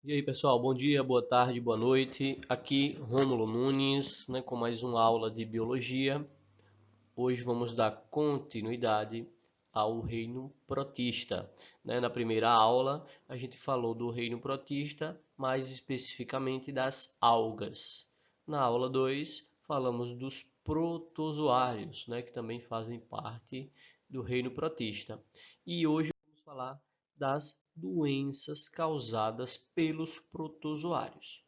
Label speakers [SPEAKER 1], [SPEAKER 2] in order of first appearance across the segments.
[SPEAKER 1] E aí pessoal, bom dia, boa tarde, boa noite. Aqui Rômulo Nunes, com mais uma aula de biologia. Hoje vamos dar continuidade ao reino protista. Na primeira aula a gente falou do reino protista, mais especificamente das algas. Na aula 2 falamos dos protozoários, que também fazem parte do reino protista. E hoje vamos falar das doenças causadas pelos protozoários.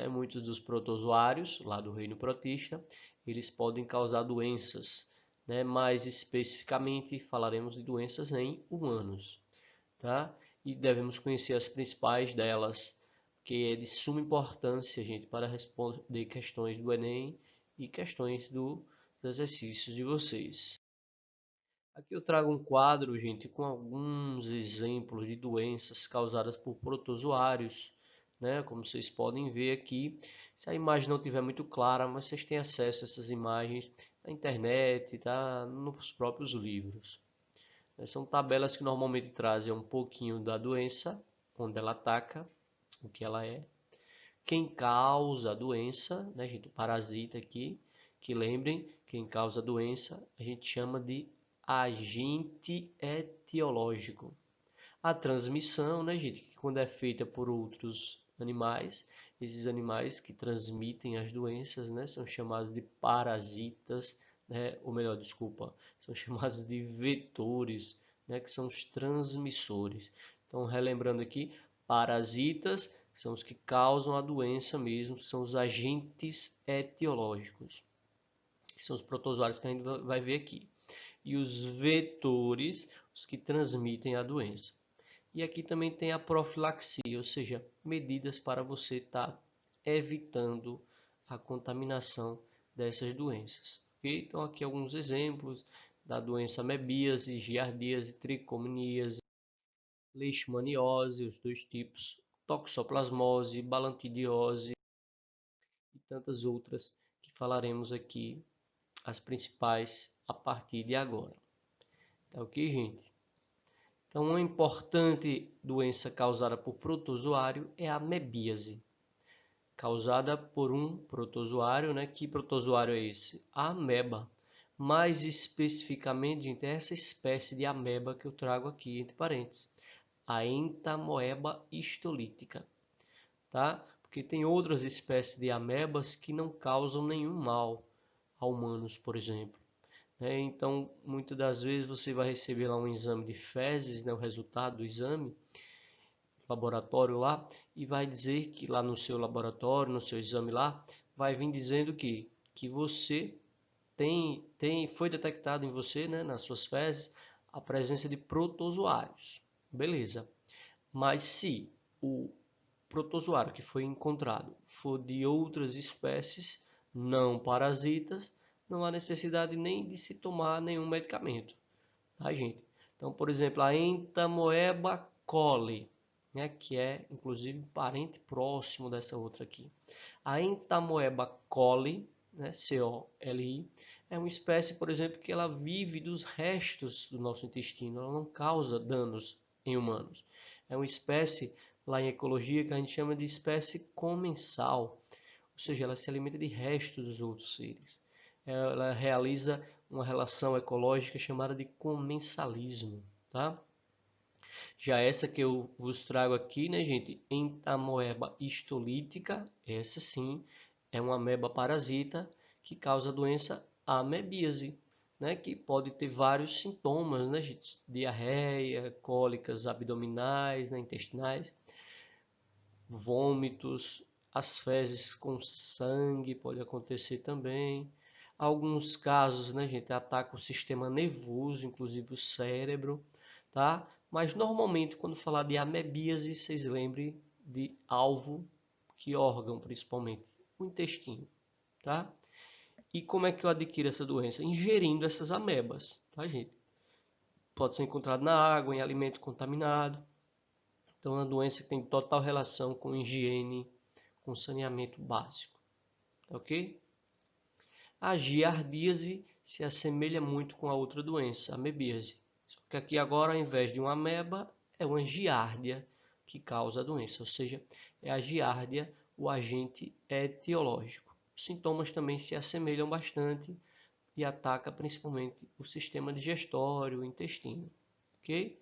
[SPEAKER 1] Muitos dos protozoários, lá do reino protista, eles podem causar doenças. Mais especificamente, falaremos de doenças em humanos. Tá? E devemos conhecer as principais delas, que é de suma importância, gente, para responder questões do Enem e questões dos exercícios de vocês. Aqui eu trago um quadro, gente, com alguns exemplos de doenças causadas por protozoários, Como vocês podem ver aqui, se a imagem não estiver muito clara, mas vocês têm acesso a essas imagens na internet, tá? Nos próprios livros. São tabelas que normalmente trazem um pouquinho da doença, onde ela ataca, o que ela é, quem causa a doença, gente, o parasita aqui, que lembrem, quem causa a doença a gente chama de agente etiológico. A transmissão, gente, que quando é feita por outros animais, esses animais que transmitem as doenças, são chamados de parasitas, ou melhor, desculpa, são chamados de vetores, que são os transmissores. Então, relembrando aqui, parasitas são os que causam a doença mesmo, são os agentes etiológicos, que são os protozoários que a gente vai ver aqui. E os vetores, os que transmitem a doença. E aqui também tem a profilaxia, ou seja, medidas para você estar evitando a contaminação dessas doenças. Okay? Então aqui alguns exemplos da doença amebíase, giardíase, tricomoníase, leishmaniose, os dois tipos, toxoplasmose, balantidiose e tantas outras que falaremos aqui, as principais a partir de agora. Tá ok, gente? Então, uma importante doença causada por protozoário é a amebíase, causada por um protozoário, Que protozoário é esse? A ameba. Mais especificamente, gente, é essa espécie de ameba que eu trago aqui entre parênteses, a Entamoeba histolítica, tá? Porque tem outras espécies de amebas que não causam nenhum mal a humanos, por exemplo. Então, muitas das vezes você vai receber lá um exame de fezes, o resultado do exame, laboratório lá, e vai dizer que lá no seu laboratório, no seu exame lá, vai vir dizendo que você foi detectado em você, nas suas fezes, a presença de protozoários. Beleza. Mas se o protozoário que foi encontrado for de outras espécies não parasitas, não há necessidade nem de se tomar nenhum medicamento, tá, gente? Então, por exemplo, a Entamoeba coli, que é inclusive parente próximo dessa outra aqui. A Entamoeba coli, C-O-L-I, é uma espécie, por exemplo, que ela vive dos restos do nosso intestino, ela não causa danos em humanos. É uma espécie lá em ecologia que a gente chama de espécie comensal, ou seja, ela se alimenta de restos dos outros seres. Ela realiza uma relação ecológica chamada de comensalismo, tá? Já essa que eu vos trago aqui, gente, Entamoeba histolítica, essa sim é uma ameba parasita que causa a doença amebíase, que pode ter vários sintomas, gente? Diarreia, cólicas abdominais, intestinais, vômitos, as fezes com sangue pode acontecer também. Alguns casos, gente, ataca o sistema nervoso, inclusive o cérebro, tá? Mas normalmente quando falar de amebíase, vocês lembrem de alvo, que órgão principalmente, o intestino, tá? E como é que eu adquiro essa doença? Ingerindo essas amebas, tá, gente? Pode ser encontrado na água, em alimento contaminado. Então é uma doença que tem total relação com higiene, com saneamento básico, ok? A giardíase se assemelha muito com a outra doença, a amebíase. Só que aqui agora, ao invés de uma ameba, é uma giardia, que causa a doença, ou seja, é a giardia, o agente etiológico. Os sintomas também se assemelham bastante e ataca principalmente o sistema digestório, o intestino, ok?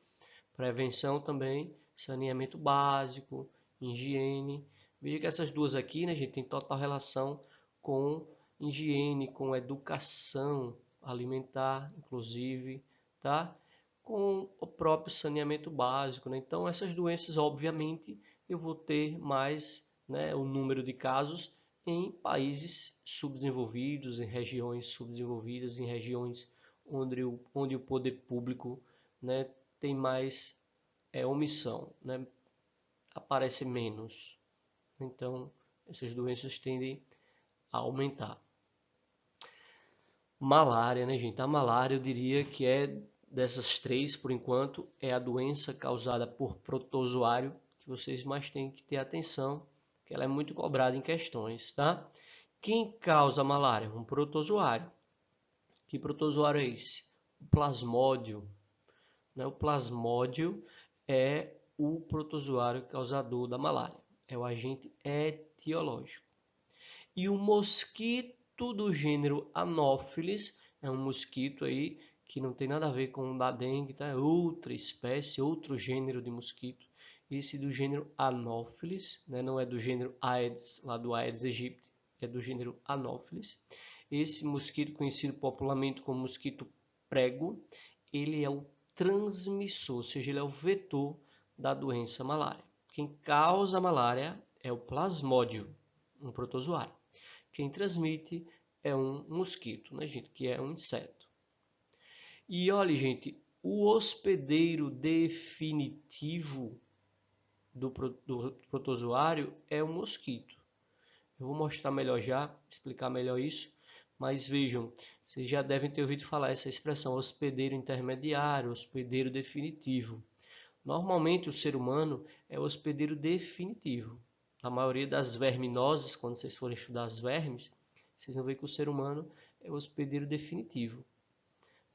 [SPEAKER 1] Prevenção também, saneamento básico, higiene. Veja que essas duas aqui, né, gente, tem total relação com higiene, com educação alimentar, inclusive, tá? Com o próprio saneamento básico, né? Então, essas doenças, obviamente, eu vou ter mais, né, o número de casos em países subdesenvolvidos, em regiões subdesenvolvidas, em regiões onde o poder público, né, tem mais omissão, né, aparece menos. Então, essas doenças tendem a aumentar. Malária, né, gente? A malária, eu diria que é dessas três, por enquanto, é a doença causada por protozoário que vocês mais têm que ter atenção, que ela é muito cobrada em questões, tá? Quem causa a malária? Um protozoário. Que protozoário é esse? O plasmódio. Né? O plasmódio é o protozoário causador da malária. É o agente etiológico. E o mosquito do gênero Anopheles é um mosquito aí que não tem nada a ver com o da dengue, tá? É outra espécie, outro gênero de mosquito. Esse do gênero Anopheles, né? Não é do gênero Aedes, lá do Aedes aegypti, é do gênero Anopheles. Esse mosquito, conhecido popularmente como mosquito prego, ele é o transmissor, ou seja, ele é o vetor da doença malária. Quem causa a malária é o plasmódio, um protozoário. Quem transmite é um mosquito, né, gente, que é um inseto. E olha, gente, o hospedeiro definitivo do protozoário é o mosquito. Eu vou mostrar melhor já, explicar melhor isso, mas vejam, vocês já devem ter ouvido falar essa expressão, hospedeiro intermediário, hospedeiro definitivo. Normalmente o ser humano é o hospedeiro definitivo. A maioria das verminoses, quando vocês forem estudar as vermes, vocês vão ver que o ser humano é o hospedeiro definitivo.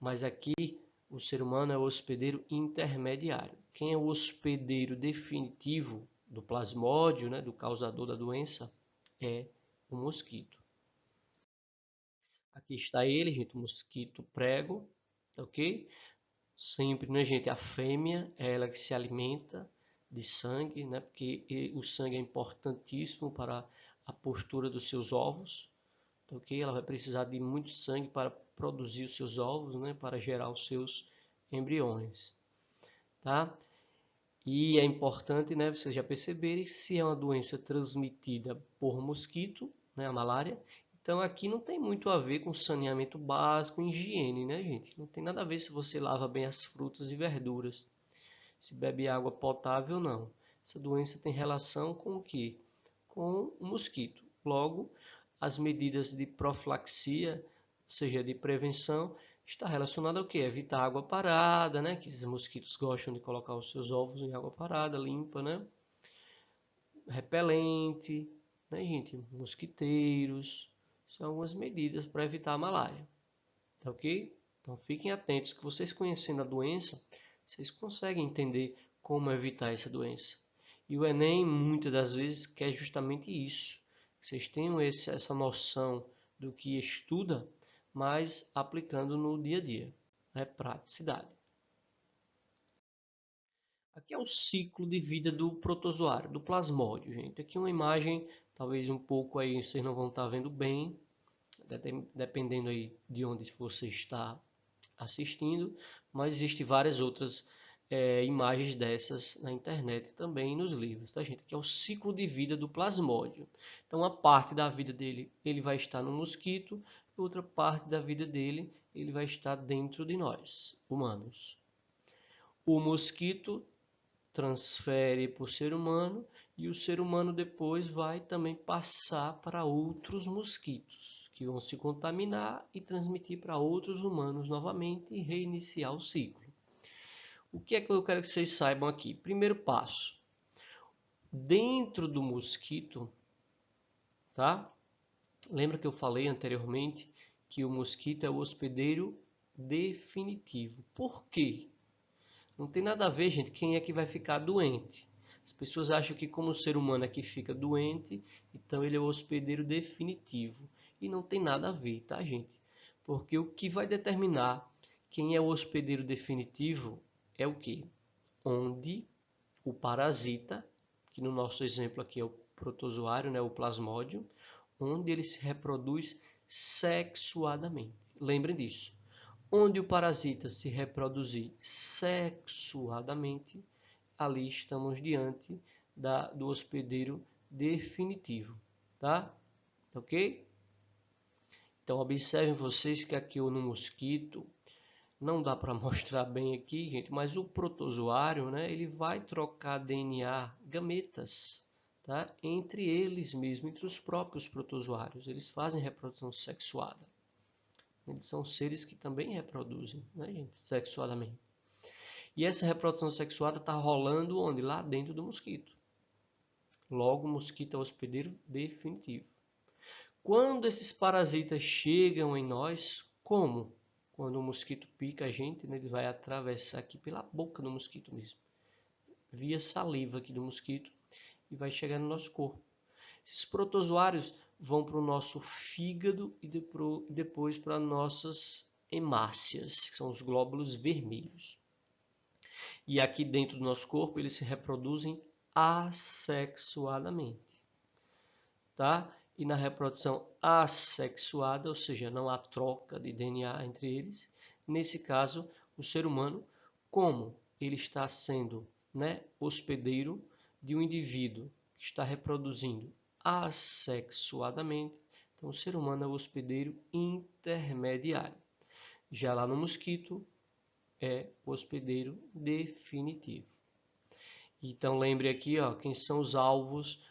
[SPEAKER 1] Mas aqui o ser humano é o hospedeiro intermediário. Quem é o hospedeiro definitivo do plasmódio, né, do causador da doença, é o mosquito. Aqui está ele, gente, o mosquito prego, ok? Sempre, né, gente, a fêmea é ela que se alimenta de sangue, né? Porque o sangue é importantíssimo para a postura dos seus ovos, ok? Ela vai precisar de muito sangue para produzir os seus ovos, né? Para gerar os seus embriões, tá? E é importante, né, vocês já perceberem, se é uma doença transmitida por mosquito, né, a malária, então aqui não tem muito a ver com saneamento básico, higiene, né, gente? Não tem nada a ver se você lava bem as frutas e verduras, se bebe água potável ou não. Essa doença tem relação com o quê? Com o mosquito. Logo, as medidas de profilaxia, ou seja, de prevenção, está relacionado ao quê? Evitar água parada, né? Que esses mosquitos gostam de colocar os seus ovos em água parada, limpa, né? Repelente, né, gente? Mosquiteiros. São algumas medidas para evitar a malária. Tá ok? Então fiquem atentos que vocês conhecendo a doença, vocês conseguem entender como evitar essa doença. E o Enem, muitas das vezes, quer justamente isso. Que vocês tenham essa noção do que estuda, mas aplicando no dia a dia. É praticidade. Aqui é o ciclo de vida do protozoário, do plasmódio, gente. Aqui uma imagem, talvez um pouco aí vocês não vão estar vendo bem, dependendo aí de onde você está assistindo, mas existem várias outras imagens dessas na internet também nos livros, tá, gente? Que é o ciclo de vida do plasmódio. Então, uma parte da vida dele ele vai estar no mosquito, e outra parte da vida dele ele vai estar dentro de nós, humanos. O mosquito transfere para o ser humano e o ser humano depois vai também passar para outros mosquitos, que vão se contaminar e transmitir para outros humanos novamente e reiniciar o ciclo. O que é que eu quero que vocês saibam aqui? Primeiro passo. Dentro do mosquito, tá? Lembra que eu falei anteriormente que o mosquito é o hospedeiro definitivo. Por quê? Não tem nada a ver, gente, quem é que vai ficar doente. As pessoas acham que como o ser humano aqui fica doente, então ele é o hospedeiro definitivo. E não tem nada a ver, tá, gente? Porque o que vai determinar quem é o hospedeiro definitivo é o quê? Onde o parasita, que no nosso exemplo aqui é o protozoário, né, o plasmódio, onde ele se reproduz sexuadamente. Lembrem disso. Onde o parasita se reproduzir sexuadamente, ali estamos diante do hospedeiro definitivo, tá? Ok? Então observem vocês que aqui no mosquito, não dá para mostrar bem aqui, gente, mas o protozoário, né, ele vai trocar DNA, gametas, tá? Entre eles mesmo, entre os próprios protozoários. Eles fazem reprodução sexuada. Eles são seres que também reproduzem, né, gente, sexuadamente. E essa reprodução sexuada está rolando onde? Lá dentro do mosquito. Logo, o mosquito é o hospedeiro definitivo. Quando esses parasitas chegam em nós, como? Quando o mosquito pica a gente, né, ele vai atravessar aqui pela boca do mosquito mesmo, via saliva aqui do mosquito, e vai chegar no nosso corpo. Esses protozoários vão para o nosso fígado e depois para nossas hemácias, que são os glóbulos vermelhos. E aqui dentro do nosso corpo eles se reproduzem assexuadamente, tá? E na reprodução assexuada, ou seja, não há troca de DNA entre eles, nesse caso, o ser humano, como ele está sendo, né, hospedeiro de um indivíduo que está reproduzindo assexuadamente, então o ser humano é o hospedeiro intermediário. Já lá no mosquito, é o hospedeiro definitivo. Então lembre aqui, ó, quem são os alvos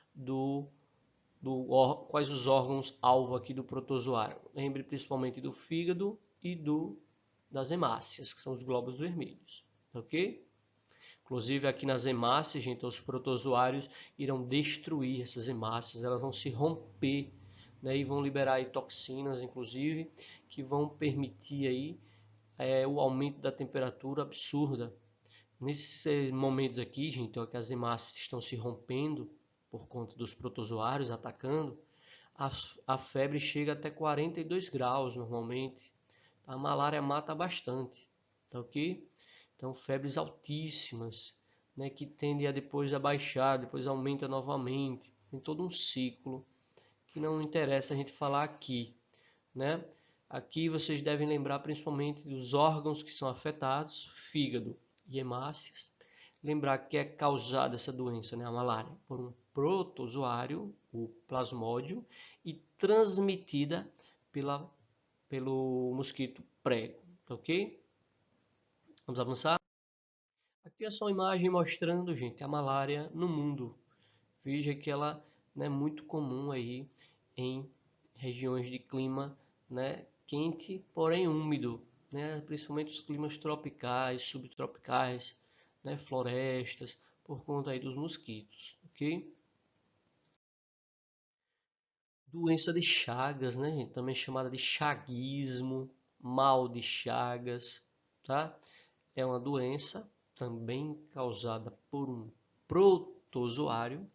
[SPEAKER 1] quais os órgãos alvo aqui do protozoário. Lembre principalmente do fígado e das hemácias, que são os glóbulos vermelhos, ok? Inclusive aqui nas hemácias, gente, os protozoários irão destruir essas hemácias, elas vão se romper, né, e vão liberar aí toxinas, inclusive, que vão permitir aí o aumento da temperatura absurda. Nesses momentos aqui, gente, ó, que as hemácias estão se rompendo por conta dos protozoários atacando, a febre chega até 42 graus normalmente. A malária mata bastante, tá ok? Então febres altíssimas, né, que tendem a depois a baixar, depois aumenta novamente. Tem todo um ciclo que não interessa a gente falar aqui, né? Aqui vocês devem lembrar principalmente dos órgãos que são afetados, fígado e hemácias. Lembrar que é causada essa doença, né, a malária, por um protozoário, o plasmódio, e transmitida pelo mosquito prego, ok? Vamos avançar? Aqui é só uma imagem mostrando, gente, a malária no mundo. Veja que ela é muito comum aí em regiões de clima, né, quente, porém úmido, né, principalmente os climas tropicais, subtropicais, né, florestas, por conta aí dos mosquitos, ok? Doença de Chagas, né, gente, também chamada de chaguismo, mal de Chagas, tá? É uma doença também causada por um protozoário,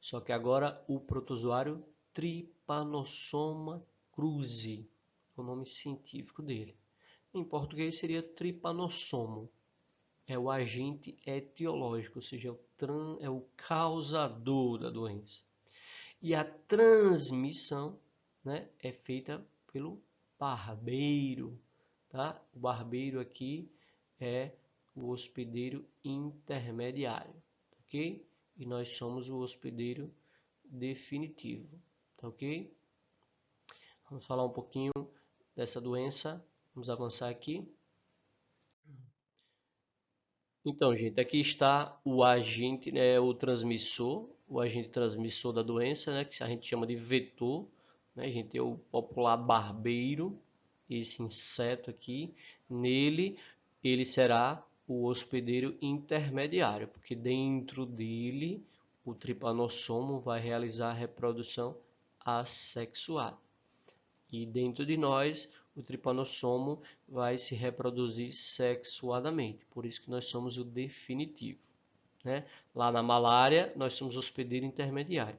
[SPEAKER 1] só que agora o protozoário Trypanosoma cruzi, o nome científico dele. Em português seria Trypanossomo. É o agente etiológico, ou seja, é o causador da doença. E a transmissão, né, é feita pelo barbeiro, tá? O barbeiro aqui é o hospedeiro intermediário, ok? E nós somos o hospedeiro definitivo, tá ok? Vamos falar um pouquinho dessa doença, vamos avançar aqui. Então, gente, aqui está o agente, né, o agente transmissor da doença, né, que a gente chama de vetor, né, a gente tem o popular barbeiro, esse inseto aqui, nele ele será o hospedeiro intermediário, porque dentro dele o tripanossomo vai realizar a reprodução assexuada. E dentro de nós, o tripanossomo vai se reproduzir sexuadamente. Por isso que nós somos o definitivo. né? Lá na malária, nós somos hospedeiro intermediário.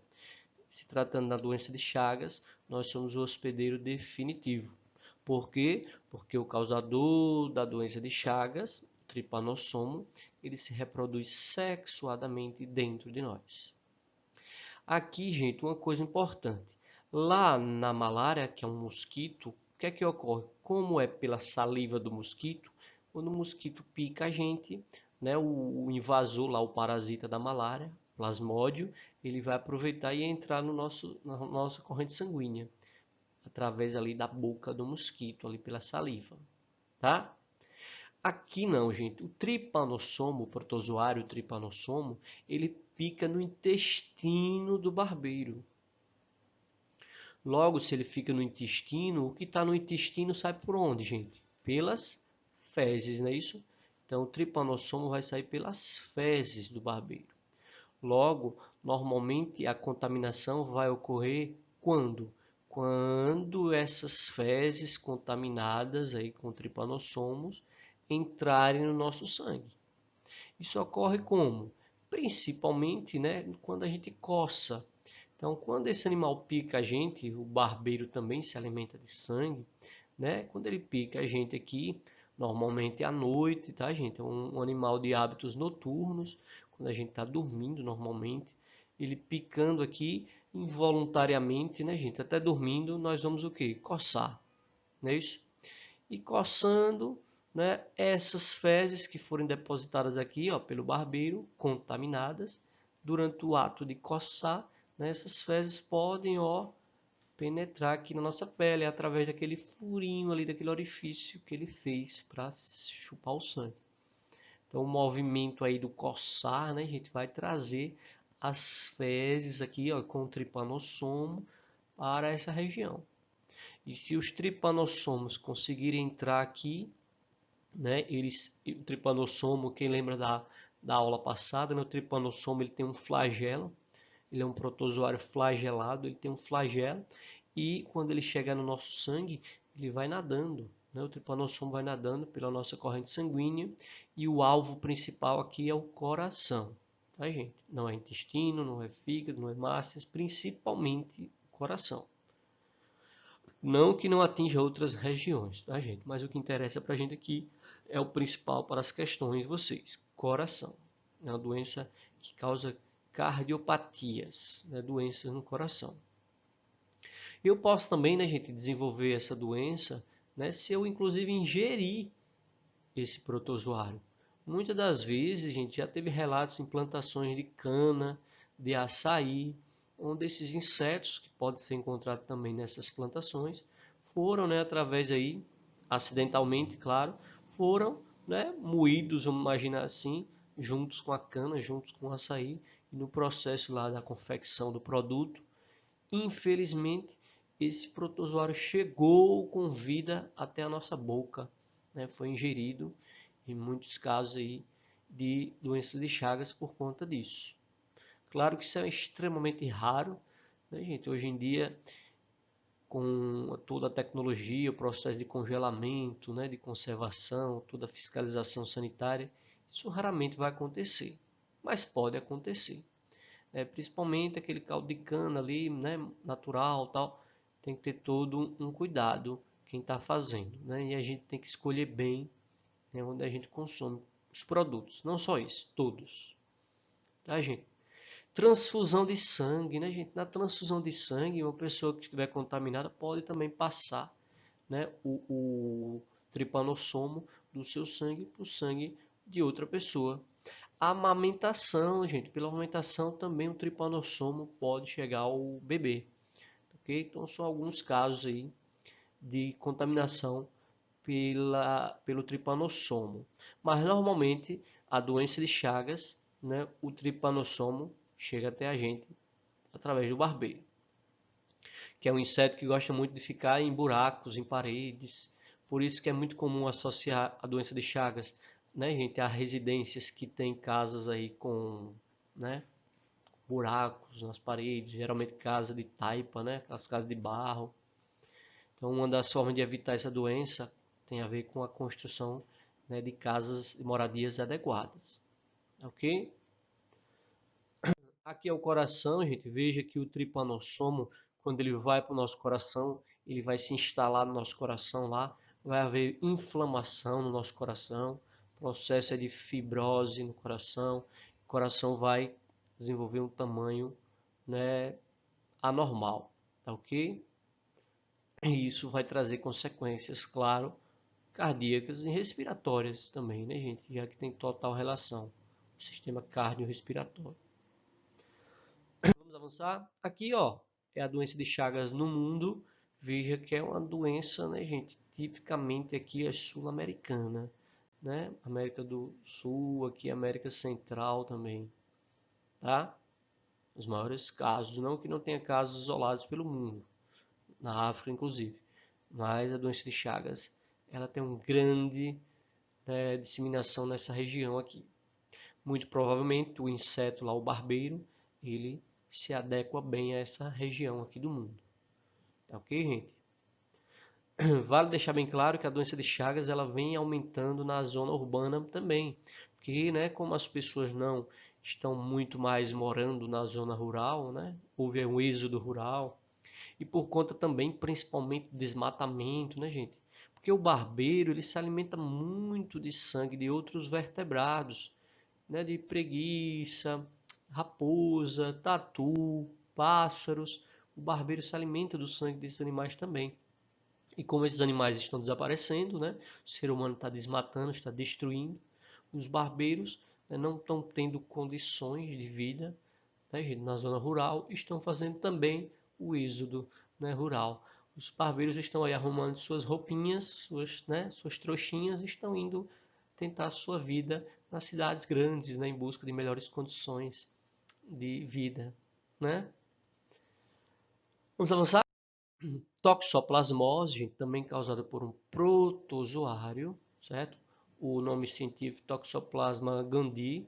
[SPEAKER 1] Se tratando da doença de Chagas, nós somos o hospedeiro definitivo. Por quê? Porque o causador da doença de Chagas, o tripanossomo, ele se reproduz sexuadamente dentro de nós. Aqui, gente, uma coisa importante. Lá na malária, que é um mosquito, o que é que ocorre? Como é pela saliva do mosquito, quando o mosquito pica a gente, né, o invasor lá, o parasita da malária, plasmódio, ele vai aproveitar e entrar na nossa corrente sanguínea, através ali da boca do mosquito, ali pela saliva, tá? Aqui não, gente. O tripanossomo, o protozoário tripanossomo, ele fica no intestino do barbeiro. Logo, se ele fica no intestino, o que está no intestino sai por onde, gente? Pelas fezes, não é isso? Então, o tripanossomo vai sair pelas fezes do barbeiro. Logo, normalmente a contaminação vai ocorrer quando? Quando essas fezes contaminadas aí com tripanossomos entrarem no nosso sangue. Isso ocorre como? Principalmente, né, quando a gente coça. Então, quando esse animal pica a gente, o barbeiro também se alimenta de sangue, né? Quando ele pica a gente aqui, normalmente à noite, tá, gente? É um animal de hábitos noturnos, quando a gente está dormindo normalmente, ele picando aqui involuntariamente, né, gente? Até dormindo, nós vamos o quê? Coçar, não é isso? E coçando, né, essas fezes que forem depositadas aqui, ó, pelo barbeiro, contaminadas, durante o ato de coçar, né, essas fezes podem, ó, penetrar aqui na nossa pele através daquele furinho ali, daquele orifício que ele fez para chupar o sangue. Então, o movimento aí do coçar, né, a gente vai trazer as fezes aqui, ó, com o tripanossomo para essa região. E se os tripanossomos conseguirem entrar aqui, né, o tripanossomo, quem lembra da aula passada, né, o tripanossomo ele tem um flagelo, ele é um protozoário flagelado, ele tem um flagelo, e quando ele chegar no nosso sangue, ele vai nadando, né, o tripanossomo vai nadando pela nossa corrente sanguínea, e o alvo principal aqui é o coração, tá, gente? Não é intestino, não é fígado, não é masas, principalmente o coração. Não que não atinja outras regiões, tá, gente? Mas o que interessa pra gente aqui é o principal para as questões de vocês. Coração. É uma doença que causa cardiopatias, né? Doenças no coração. Eu posso também, né, gente, desenvolver essa doença, né, se eu inclusive ingerir esse protozoário. Muitas das vezes, a gente já teve relatos em plantações de cana, de açaí, onde esses insetos, que podem ser encontrados também nessas plantações, foram, né, através aí, acidentalmente, claro, foram, né, moídos, vamos imaginar assim, juntos com a cana, juntos com o açaí, e no processo lá da confecção do produto, infelizmente, esse protozoário chegou com vida até a nossa boca, né, foi ingerido, em muitos casos aí, de doenças de Chagas por conta disso. Claro que isso é extremamente raro, né, gente? Hoje em dia, com toda a tecnologia, o processo de congelamento, né, de conservação, toda a fiscalização sanitária, isso raramente vai acontecer, mas pode acontecer. Principalmente aquele caldo de cana ali, né, natural, tal, tem que ter todo um cuidado quem está fazendo, né? E a gente tem que escolher bem, né, onde a gente consome os produtos, não só isso, todos, tá, gente? Transfusão de sangue, né, gente? Na transfusão de sangue, uma pessoa que estiver contaminada pode também passar, né, o tripanossomo do seu sangue para o sangue de outra pessoa. A amamentação, gente, pela amamentação também o tripanossomo pode chegar ao bebê, ok? Então são alguns casos aí de contaminação pelo tripanossomo. Mas normalmente a doença de Chagas, né, o tripanossomo chega até a gente através do barbeiro, que é um inseto que gosta muito de ficar em buracos, em paredes. Por isso que é muito comum associar a doença de Chagas, né, gente, a residências que tem casas aí com, né, buracos nas paredes, geralmente casa de taipa, né, as casas de barro. Então, uma das formas de evitar essa doença tem a ver com a construção, né, de casas e moradias adequadas, ok? Aqui é o coração, gente. Veja que o tripanossomo, quando ele vai para o nosso coração, ele vai se instalar no nosso coração lá. Vai haver inflamação no nosso coração, processo de fibrose no coração. O coração vai desenvolver um tamanho, né, anormal, tá ok? E isso vai trazer consequências, claro, cardíacas e respiratórias também, né, gente? Já que tem total relação. O sistema cardiorrespiratório. Vamos avançar? Aqui, ó, é a doença de Chagas no mundo. Veja que é uma doença, né, gente, tipicamente aqui é sul-americana, né? América do Sul, aqui América Central também, tá? Os maiores casos, não que não tenha casos isolados pelo mundo, na África inclusive, mas a doença de Chagas, ela tem uma grande, né, disseminação nessa região aqui. Muito provavelmente o inseto lá, o barbeiro, ele se adequa bem a essa região aqui do mundo. Tá ok, gente? Vale deixar bem claro que a doença de Chagas ela vem aumentando na zona urbana também, porque, né, como as pessoas não estão muito mais morando na zona rural, né, houve um êxodo rural, e por conta também, principalmente, do desmatamento, né, gente? Porque o barbeiro ele se alimenta muito de sangue de outros vertebrados, né, de preguiça, raposa, tatu, pássaros. O barbeiro se alimenta do sangue desses animais também. E como esses animais estão desaparecendo, né, o ser humano está desmatando, está destruindo, os barbeiros, né, não estão tendo condições de vida, né, na zona rural, estão fazendo também o êxodo, né, rural. Os barbeiros estão aí arrumando suas roupinhas, suas trouxinhas, e estão indo tentar a sua vida nas cidades grandes, né, em busca de melhores condições de vida, né? Vamos avançar? Toxoplasmose, também causada por um protozoário, certo? O nome científico Toxoplasma gondii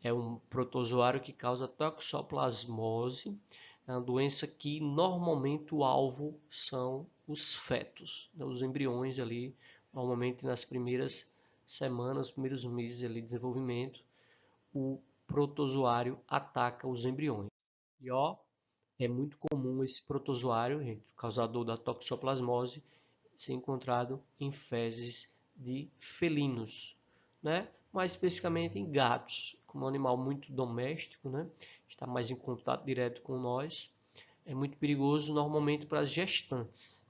[SPEAKER 1] é um protozoário que causa toxoplasmose. É uma doença que normalmente o alvo são os fetos, né, os embriões ali, normalmente nas primeiras semanas, primeiros meses ali de desenvolvimento, o protozoário ataca os embriões. E ó, é muito comum esse protozoário, gente, causador da toxoplasmose, ser encontrado em fezes de felinos, né? Mais especificamente em gatos, como um animal muito doméstico, né? Está mais em contato direto com nós. É muito perigoso normalmente para as gestantes,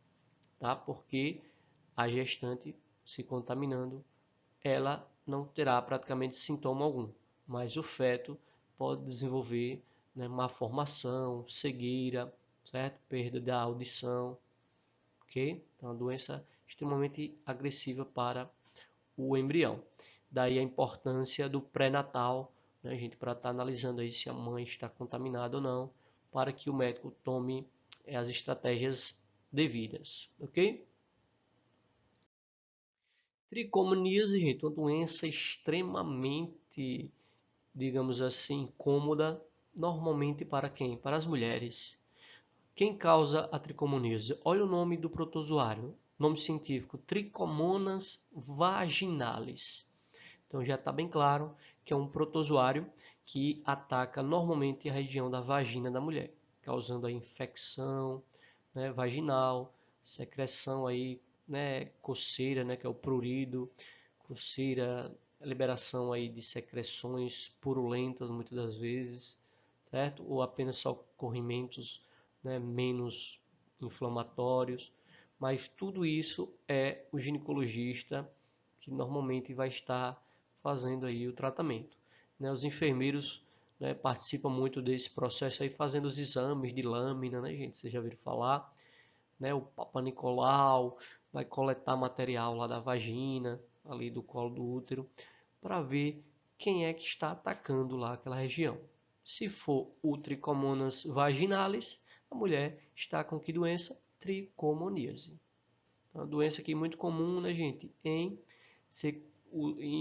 [SPEAKER 1] tá? Porque a gestante se contaminando, ela não terá praticamente sintoma algum, mas o feto pode desenvolver, né, má formação, cegueira, certo? Perda da audição, ok? Então, é uma doença extremamente agressiva para o embrião. Daí a importância do pré-natal, né, gente, para estar analisando aí se a mãe está contaminada ou não, para que o médico tome as estratégias devidas, ok? Tricomoníase, gente, uma doença extremamente, digamos assim, incômoda, normalmente para quem? Para as mulheres. Quem causa a tricomoníase? Olha o nome do protozoário, nome científico, Trichomonas vaginalis. Então já está bem claro que é um protozoário que ataca normalmente a região da vagina da mulher, causando a infecção, né, vaginal, secreção aí, né, coceira, né, que é o prurido, coceira, liberação aí de secreções purulentas muitas das vezes, certo? Ou apenas só corrimentos, né, menos inflamatórios, mas tudo isso é o ginecologista que normalmente vai estar fazendo aí o tratamento, né? Os enfermeiros, né, participam muito desse processo aí, fazendo os exames de lâmina, né, gente? Vocês já ouviram falar, né? O Papa Nicolau vai coletar material lá da vagina, ali do colo do útero, para ver quem é que está atacando lá aquela região. Se for o Trichomonas vaginalis, a mulher está com que doença? Tricomoníase. Então, é uma doença aqui muito comum, né, gente? Em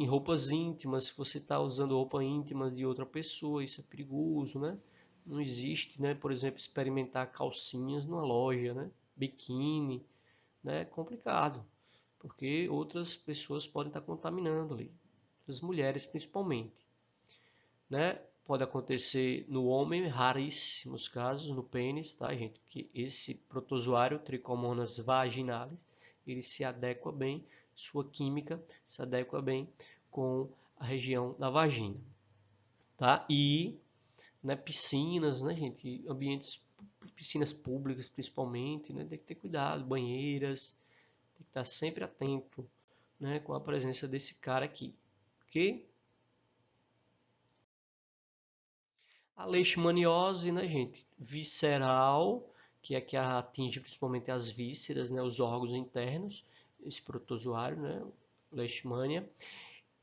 [SPEAKER 1] roupas íntimas, se você está usando roupa íntima de outra pessoa, isso é perigoso, né? Não existe, né, por exemplo, experimentar calcinhas numa loja, né? Biquíni, né? É complicado, porque outras pessoas podem estar contaminando ali, as mulheres principalmente, né? pode acontecer no homem, raríssimos casos, no pênis, tá, gente? Que esse protozoário, Trichomonas vaginalis, ele se adequa bem, sua química se adequa bem com a região da vagina, tá? E, né, piscinas, né, gente? Ambientes, piscinas públicas principalmente, né? Tem que ter cuidado, banheiras, tem que estar sempre atento, né, com a presença desse cara aqui, ok? A leishmaniose, né, gente? Visceral, que é que atinge principalmente as vísceras, né, os órgãos internos, esse protozoário, né, leishmania.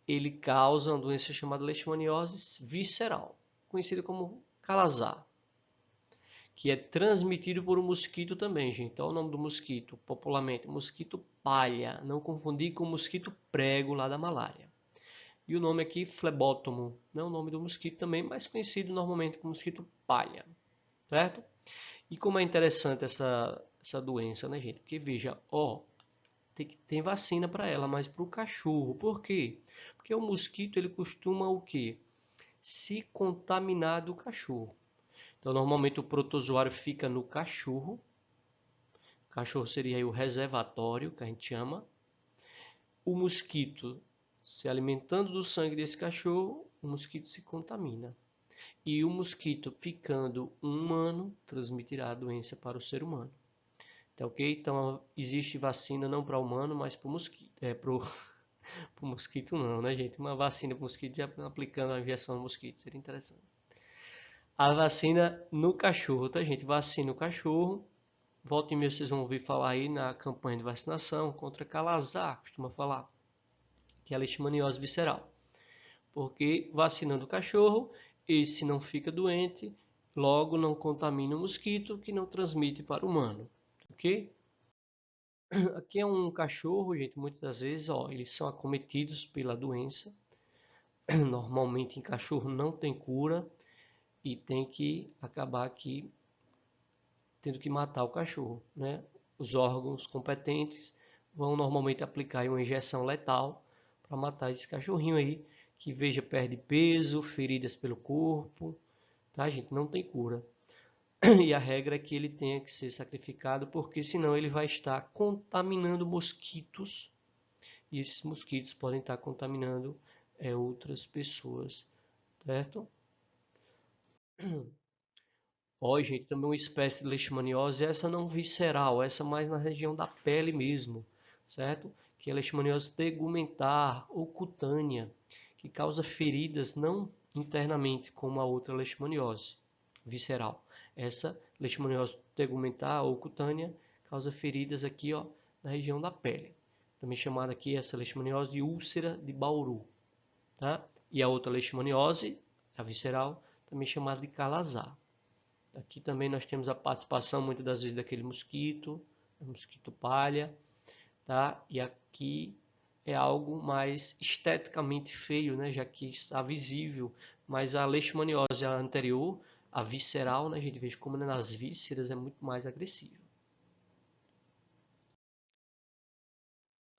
[SPEAKER 1] Ele causa uma doença chamada leishmaniose visceral, conhecida como calazar, que é transmitido por um mosquito também, gente. Então, o nome do mosquito, popularmente, mosquito palha. Não confundir com o mosquito prego lá da malária. E o nome aqui, flebótomo, né? O nome do mosquito também, mais conhecido normalmente como mosquito palha, certo? E como é interessante essa doença, né, gente? Porque veja, ó, tem vacina para ela, mas para o cachorro. Por quê? Porque o mosquito, ele costuma o quê? Se contaminar do cachorro. Então, normalmente o protozoário fica no cachorro. O cachorro seria aí o reservatório, que a gente chama. O mosquito se alimentando do sangue desse cachorro, o mosquito se contamina. E o mosquito picando um humano transmitirá a doença para o ser humano. Tá ok? Então existe vacina não para humano, mas para o mosquito. Para o mosquito não, né, gente? Uma vacina para o mosquito já aplicando a injeção no mosquito. Seria interessante. A vacina no cachorro, tá, gente? Vacina o cachorro. Volta e meia vocês vão ouvir falar aí na campanha de vacinação contra calazar, costuma falar, que é a leishmaniose visceral. Porque vacinando o cachorro, esse não fica doente, logo não contamina o mosquito, que não transmite para o humano, ok? Aqui é um cachorro, gente, muitas das vezes, ó, eles são acometidos pela doença. Normalmente em cachorro não tem cura e tem que acabar aqui tendo que matar o cachorro, né? Os órgãos competentes vão normalmente aplicar uma injeção letal para matar esse cachorrinho aí, que veja, perde peso, feridas pelo corpo, tá, gente? Não tem cura. E a regra é que ele tenha que ser sacrificado, porque senão ele vai estar contaminando mosquitos, e esses mosquitos podem estar contaminando outras pessoas, certo? Ó, gente, também uma espécie de leishmaniose, essa não visceral, essa mais na região da pele mesmo, certo? Que é a leishmaniose tegumentar ou cutânea, que causa feridas não internamente como a outra leishmaniose visceral. Essa leishmaniose tegumentar ou cutânea causa feridas aqui, ó, na região da pele. Também chamada aqui essa leishmaniose de úlcera de Bauru, tá? E a outra leishmaniose, a visceral, também chamada de calazar. Aqui também nós temos a participação muitas das vezes daquele mosquito, mosquito palha, tá? E aqui é algo mais esteticamente feio, né? Já que está visível, mas a leishmaniose anterior, a visceral, né? A gente vê como nas vísceras é muito mais agressivo.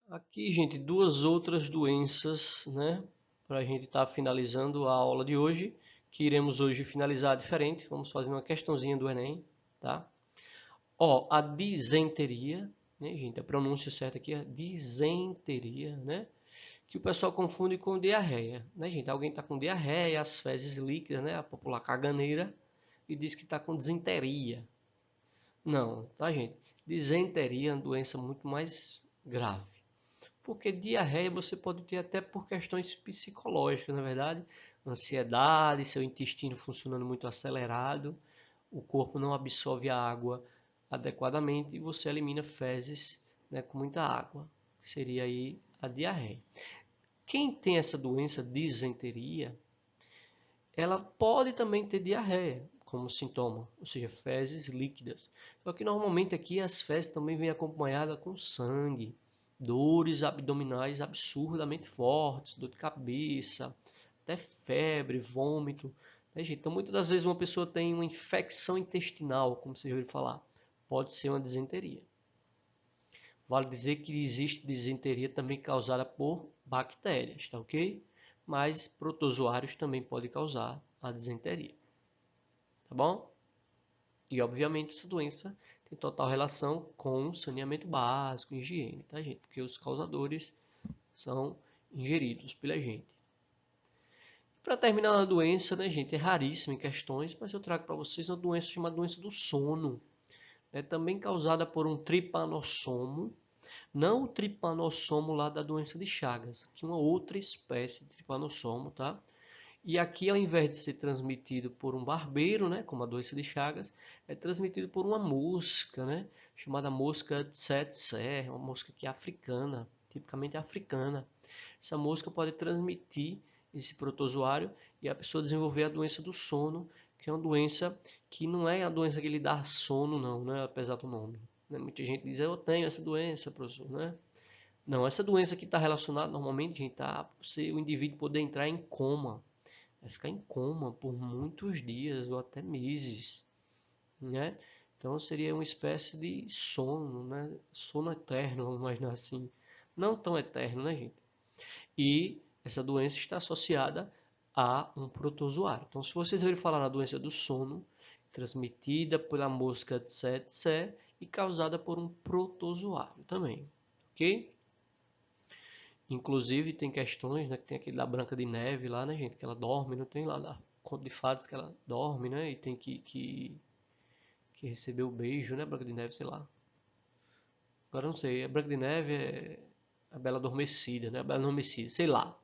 [SPEAKER 1] Aqui, gente, duas outras doenças, né? Para a gente estar finalizando a aula de hoje, que iremos hoje finalizar diferente. Vamos fazer uma questãozinha do Enem, tá? Ó, a disenteria, né, gente? A pronúncia certa aqui é disenteria, né? Que o pessoal confunde com diarreia, né, gente? Alguém está com diarreia, as fezes líquidas, né? A popular caganeira, e diz que está com disenteria. Não, tá, gente? Disenteria é uma doença muito mais grave. Porque diarreia você pode ter até por questões psicológicas, na verdade. Ansiedade, seu intestino funcionando muito acelerado, o corpo não absorve a água adequadamente e você elimina fezes, né, com muita água. Seria aí a diarreia. Quem tem essa doença, disenteria, ela pode também ter diarreia como sintoma, ou seja, fezes líquidas. Só que normalmente aqui as fezes também vêm acompanhadas com sangue, dores abdominais absurdamente fortes, dor de cabeça, até febre, vômito. Né, gente? Então muitas das vezes uma pessoa tem uma infecção intestinal, como você já ouviu falar, pode ser uma disenteria. Vale dizer que existe disenteria também causada por bactérias, tá ok? Mas protozoários também podem causar a disenteria. Tá bom? E, obviamente, essa doença tem total relação com saneamento básico, higiene, tá, gente? Porque os causadores são ingeridos pela gente. Para terminar, a doença, né, gente, é raríssima em questões, mas eu trago para vocês uma doença chamada doença do sono. É também causada por um tripanossomo, não o tripanossomo lá da doença de Chagas, aqui uma outra espécie de tripanossomo, tá? E aqui, ao invés de ser transmitido por um barbeiro, né, como a doença de Chagas, é transmitido por uma mosca, né, chamada mosca tsetse, uma mosca que é africana, tipicamente africana. Essa mosca pode transmitir esse protozoário e a pessoa desenvolver a doença do sono, que é uma doença que não é a doença que lhe dá sono, não, né, apesar do nome. Muita gente diz, eu tenho essa doença, professor, né? Não, essa doença que está relacionada normalmente, gente, tá, o indivíduo poder entrar em coma, vai ficar em coma por muitos dias ou até meses, né? Então seria uma espécie de sono, né? Sono eterno, vamos imaginar assim. Não tão eterno, né, gente? E essa doença está associada a um protozoário. Então, se vocês ouvirem falar na doença do sono, transmitida pela mosca tsetse e causada por um protozoário também, ok? Inclusive tem questões, né, que tem aquele da Branca de Neve lá, né, gente, que ela dorme, não tem lá da Conto de Fadas que ela dorme, né, e tem que receber o beijo, né, Branca de Neve, sei lá. Agora não sei, a Branca de Neve é a Bela Adormecida, né, a Bela Adormecida, sei lá.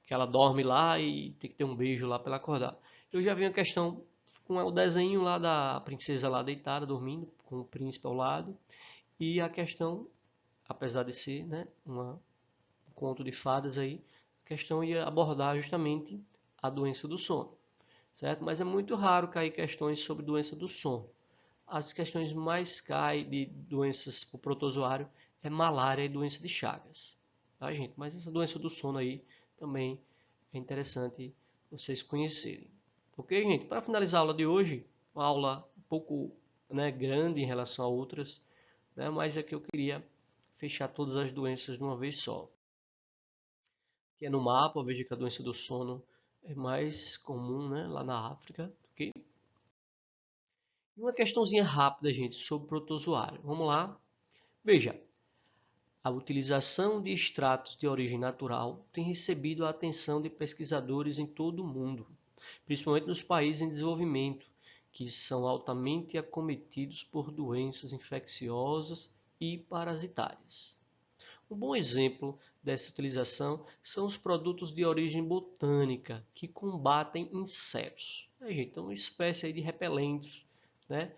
[SPEAKER 1] Que ela dorme lá e tem que ter um beijo lá para ela acordar. Eu já vi uma questão com o desenho lá da princesa lá deitada, dormindo, com o príncipe ao lado, e a questão, apesar de ser, né, um conto de fadas aí, a questão ia abordar justamente a doença do sono, certo? Mas é muito raro cair questões sobre doença do sono. As questões mais caem de doenças por protozoário é malária e doença de Chagas, tá, gente? Mas essa doença do sono aí também é interessante vocês conhecerem. Ok, gente? Para finalizar a aula de hoje, uma aula um pouco, né, grande em relação a outras, né, mas é que eu queria fechar todas as doenças de uma vez só. Que é no mapa, veja que a doença do sono é mais comum, né, lá na África, ok? E uma questãozinha rápida, gente, sobre o protozoário. Vamos lá. Veja, a utilização de extratos de origem natural tem recebido a atenção de pesquisadores em todo o mundo, principalmente nos países em desenvolvimento, que são altamente acometidos por doenças infecciosas e parasitárias. Um bom exemplo dessa utilização são os produtos de origem botânica que combatem insetos. Então, uma espécie aí de repelentes, né?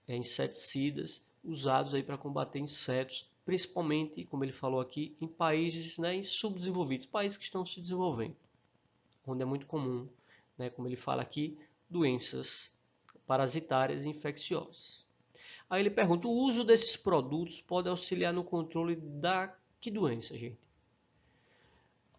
[SPEAKER 1] Inseticidas usados aí para combater insetos, principalmente, como ele falou aqui, em países, né, subdesenvolvidos, países que estão se desenvolvendo, onde é muito comum, né, como ele fala aqui, doenças parasitárias e infecciosas. Aí ele pergunta, o uso desses produtos pode auxiliar no controle da que doença, gente?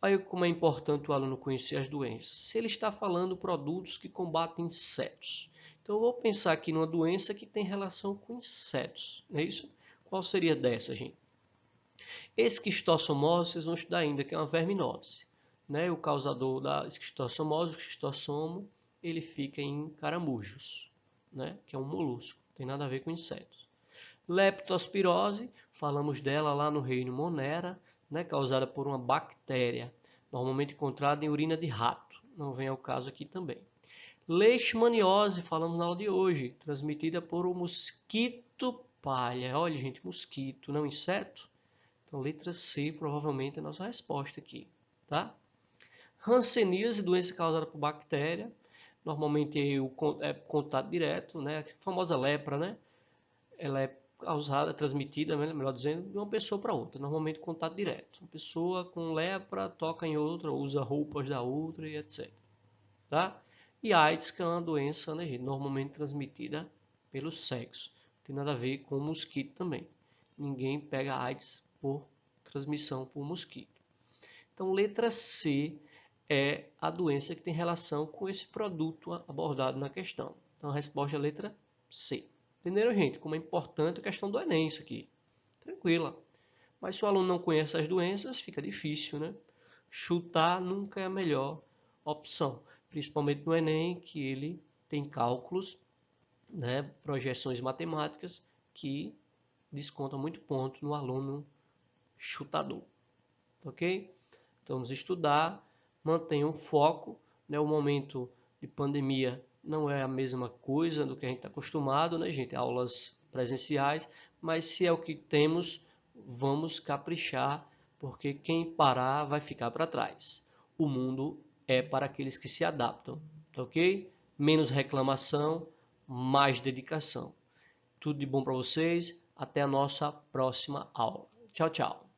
[SPEAKER 1] Aí como é importante o aluno conhecer as doenças. Se ele está falando produtos que combatem insetos. Então eu vou pensar aqui numa doença que tem relação com insetos, não é isso? Qual seria dessa, gente? Esquistossomose, vocês vão estudar ainda, que é uma verminose. Né? O causador da esquistossomose, o esquistossomo, ele fica em caramujos, né? Que é um molusco, não tem nada a ver com insetos. Leptospirose, falamos dela lá no reino Monera, né, causada por uma bactéria, normalmente encontrada em urina de rato. Não vem ao caso aqui também. Leishmaniose, falamos na aula de hoje, transmitida por um mosquito palha. Olha, gente, mosquito, não inseto? Então, letra C, provavelmente, é a nossa resposta aqui, tá? Hanseníase, doença causada por bactéria, normalmente é contato direto, né? A famosa lepra, né? Ela é causada, transmitida, melhor dizendo, de uma pessoa para outra, normalmente contato direto. Uma pessoa com lepra toca em outra, usa roupas da outra e etc. Tá? E AIDS, que é uma doença, né, normalmente transmitida pelo sexo. Não tem nada a ver com o mosquito também. Ninguém pega AIDS por transmissão por mosquito. Então, letra C é a doença que tem relação com esse produto abordado na questão. Então, a resposta é a letra C. Entenderam, gente? Como é importante a questão do Enem, isso aqui. Tranquila. Mas se o aluno não conhece as doenças, fica difícil, né? Chutar nunca é a melhor opção. principalmente no Enem, que ele tem cálculos, né, projeções matemáticas que descontam muito ponto no aluno chutador, ok? Então, vamos estudar, mantenha o foco, né? O momento de pandemia não é a mesma coisa do que a gente está acostumado, né, gente? Aulas presenciais, mas se é o que temos, vamos caprichar, porque quem parar vai ficar para trás. O mundo é para aqueles que se adaptam, ok? Menos reclamação, mais dedicação. Tudo de bom para vocês, até a nossa próxima aula. Tchau, tchau.